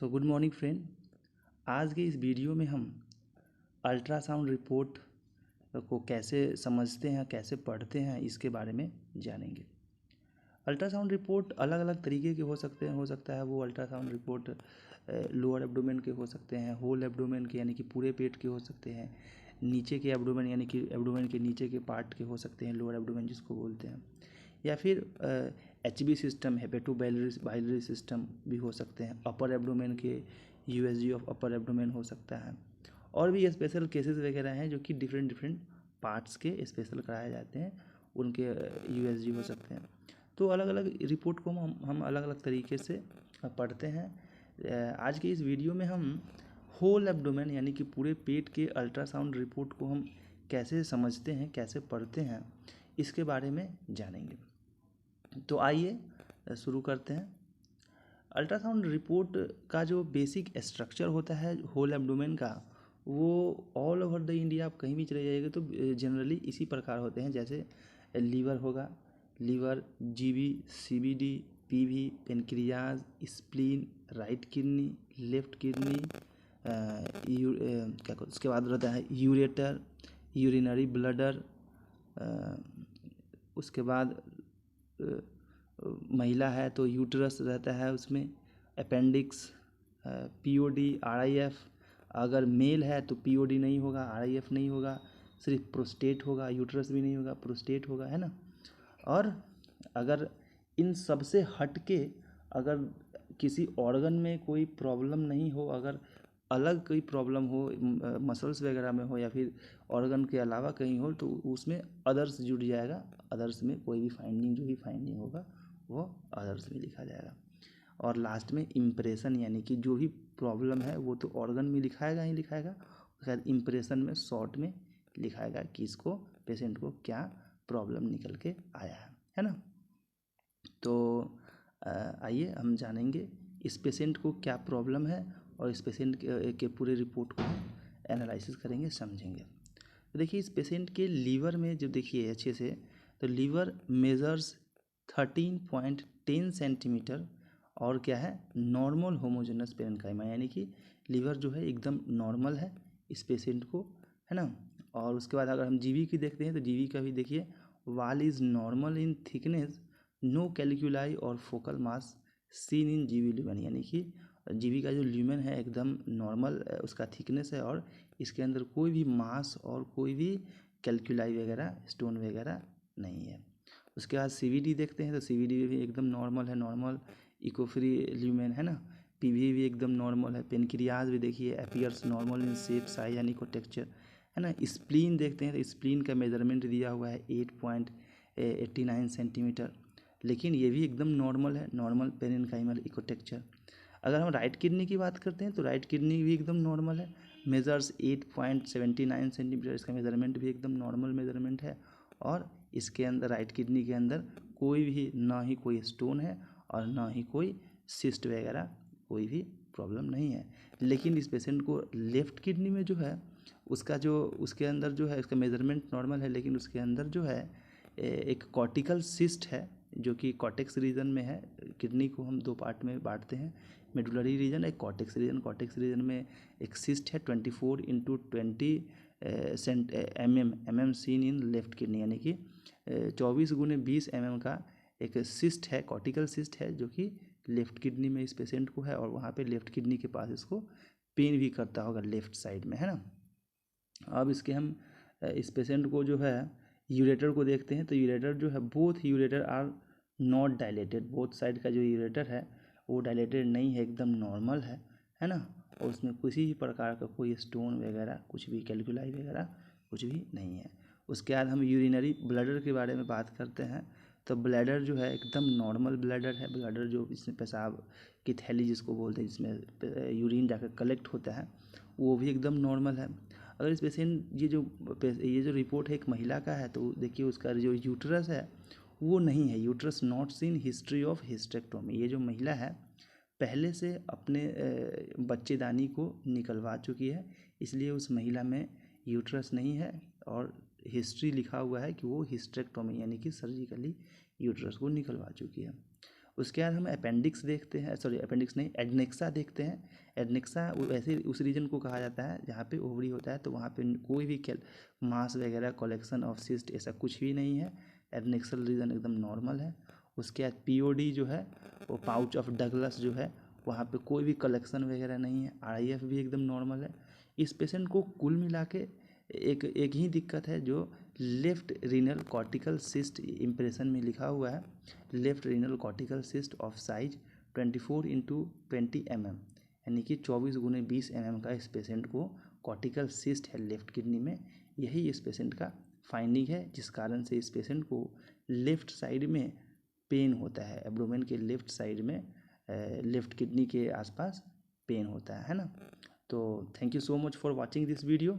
Good morning friend. आज के इस वीडियो में हम अल्ट्रासाउंड रिपोर्ट को कैसे समझते हैं, कैसे पढ़ते हैं, इसके बारे में जानेंगे। अल्ट्रासाउंड रिपोर्ट अलग अलग तरीके के हो सकता है वो अल्ट्रासाउंड रिपोर्ट लोअर एब्डोमेन के हो सकते हैं, होल एब्डोमेन के यानी कि पूरे पेट के हो सकते हैं, नीचे के एब्डोमेन यानी कि एब्डोमेन के नीचे के पार्ट के हो सकते हैं, लोअर एब्डोमेन जिसको बोलते हैं, या फिर HB सिस्टम, हेपेटोबाइलरी सिस्टम भी हो सकते हैं, अपर एब्डोमेन के USG ऑफ अपर एब्डोमेन हो सकता है, और भी स्पेशल केसेस वगैरह हैं जो कि डिफरेंट पार्ट्स के स्पेशल कराए जाते हैं, उनके USG हो सकते हैं। तो अलग अलग रिपोर्ट को हम अलग अलग तरीके से पढ़ते हैं। आज के इस वीडियो में हम होल एब्डोमेन यानी कि पूरे पेट के अल्ट्रासाउंड रिपोर्ट को हम कैसे समझते हैं, कैसे पढ़ते हैं, इसके बारे में जानेंगे। तो आइए शुरू करते हैं। अल्ट्रासाउंड रिपोर्ट का जो बेसिक स्ट्रक्चर होता है होल एब्डोमेन का, वो ऑल ओवर द इंडिया आप कहीं भी चले जाइएगा तो जनरली इसी प्रकार होते हैं। जैसे लीवर होगा, liver, GB, CBD, PV, pancreas, spleen, right kidney, left kidney, क्या उसके बाद रहता है यूरेटर, यूरिनरी ब्लडर, उसके बाद महिला है तो यूट्रस रहता है, उसमें अपेंडिक्स, POD, RIF। अगर मेल है तो POD नहीं होगा, RIF नहीं होगा, सिर्फ प्रोस्टेट होगा, यूट्रस भी नहीं होगा, प्रोस्टेट होगा, है ना। और अगर इन सब से हट के अगर किसी ऑर्गन में कोई प्रॉब्लम नहीं हो, अगर अलग कोई प्रॉब्लम हो, मसल्स वगैरह में हो या फिर ऑर्गन के अलावा कहीं हो, तो उसमें अदर्स जुड़ जाएगा। अदर्स में कोई भी फाइंडिंग, जो भी फाइंडिंग होगा वो अदर्स में लिखा जाएगा। और लास्ट में इम्प्रेशन, यानी कि जो भी प्रॉब्लम है वो तो ऑर्गन में लिखाएगा ही लिखाएगा, शायद इम्प्रेशन में शॉर्ट में लिखाएगा कि इसको पेशेंट को क्या प्रॉब्लम निकल के आया है ना। तो आइए हम जानेंगे इस पेशेंट को क्या प्रॉब्लम है और इस पेशेंट के पूरे रिपोर्ट को एनालिसिस करेंगे, समझेंगे। तो देखिए इस पेशेंट के लीवर में जो देखिए अच्छे से, तो लीवर मेजर्स 13.10 सेंटीमीटर और क्या है, नॉर्मल होमोजेनस पेरेन्काइमा, यानी कि लीवर जो है एकदम नॉर्मल है इस पेशेंट को, है ना। और उसके बाद अगर हम जीवी की देखते हैं तो जीवी का भी देखिए, wall is normal in thickness, no calculi or focal mass seen in जीवी ल्यूमेन, यानी कि जीवी का जो ल्यूमेन है एकदम नॉर्मल उसका थिकनेस है और इसके अंदर कोई भी मास और कोई भी कैलकुलाई वगैरह, स्टोन वगैरह नहीं है। उसके बाद CVD देखते हैं तो CVD भी एकदम नॉर्मल है, नॉर्मल इकोफ्री ल्यूमेन, है ना। PV भी एकदम नॉर्मल है। पेनक्रियाज भी देखिए appears normal in shape, size and echotexture, है ना। स्प्लीन देखते हैं तो स्प्लीन का मेजरमेंट दिया हुआ है 8.89 सेंटीमीटर, लेकिन ये भी एकदम नॉर्मल है, नॉर्मल पेरेन्काइमल इकोटेक्चर। अगर हम राइट किडनी की बात करते हैं तो राइट किडनी भी एकदम नॉर्मल है, मेजर्स 8.79 सेंटीमीटर, इसका मेजरमेंट भी एकदम नॉर्मल मेजरमेंट है। और इसके अंदर राइट किडनी के अंदर कोई भी, ना ही कोई स्टोन है और ना ही कोई सिस्ट वगैरह, कोई भी प्रॉब्लम नहीं है। लेकिन इस पेशेंट को लेफ़्ट किडनी में जो है उसका जो, उसके अंदर जो है इसका मेजरमेंट नॉर्मल है, लेकिन उसके अंदर जो है एक कॉर्टिकल सिस्ट है जो कि कॉर्टेक्स रीजन में है। किडनी को हम दो पार्ट में बांटते हैं, मेडुलरी रीजन, एक कॉर्टेक्स रीजन। कॉर्टेक्स रीजन में एक सिस्ट है 24x20 mm seen in left kidney, यानी कि 24x20 mm का एक सिस्ट है, कॉर्टिकल सिस्ट है, जो कि लेफ्ट किडनी में इस पेशेंट को है। और वहाँ पे लेफ्ट किडनी के पास इसको पेन भी करता होगा लेफ्ट साइड में, है ना। अब इसके हम इस पेशेंट को जो है यूरेटर को देखते हैं तो यूरेटर जो है, both ureter are not dilated, both side का जो यूरेटर है वो डायलेटेड नहीं है, एकदम नॉर्मल है ना। और उसमें किसी भी प्रकार का कोई स्टोन वगैरह, कुछ भी कैलकुलाई वगैरह कुछ भी नहीं है। उसके बाद हम यूरिनरी ब्लडर के बारे में बात करते हैं तो ब्लैडर जो है एकदम नॉर्मल ब्लैडर है। ब्लैडर जो इसमें पेशाब की थैली जिसको बोलते हैं, जिसमें यूरिन जाकर कलेक्ट होता है, वो भी एकदम नॉर्मल है। अगर इस पेशेंट, ये जो रिपोर्ट है एक महिला का है, तो देखिए उसका जो यूट्रस है वो नहीं है, uterus not seen history of hysterectomy. ये जो महिला है पहले से अपने बच्चेदानी को निकलवा चुकी है, इसलिए उस महिला में यूट्रस नहीं है और हिस्ट्री लिखा हुआ है कि वो हिस्टेक्टोमी यानी कि सर्जिकली यूट्रस को निकलवा चुकी है। उसके बाद हम अपेंडिक्स देखते हैं, सॉरी अपेंडिक्स नहीं, एडनेक्सा देखते हैं। एडनेक्सा वैसे उस रीजन को कहा जाता है जहाँ पे ओवरी होता है, तो वहाँ पे कोई भी मास वगैरह कलेक्शन ऑफ सिस्ट ऐसा कुछ भी नहीं है। एडनेक्सल रीजन एकदम नॉर्मल है। उसके बाद पीओडी जो है वो पाउच ऑफ डगलस जो है, वहाँ पे कोई भी कलेक्शन वगैरह नहीं है। आरआईएफ भी एकदम नॉर्मल है। इस पेशेंट को कुल मिला के एक ही दिक्कत है, जो left renal cortical cyst impression में लिखा हुआ है, left renal cortical cyst of size 24x20 mm, यानी कि 24x20 mm का इस पेशेंट को कॉर्टिकल सिस्ट है लेफ्ट किडनी में। यही इस पेशेंट का फाइंडिंग है, जिस कारण से इस पेशेंट को लेफ्ट साइड में पेन होता है, एब्डोमेन के लेफ्ट साइड में लेफ्ट किडनी के आसपास पेन होता है ना। तो thank you so much for watching this video.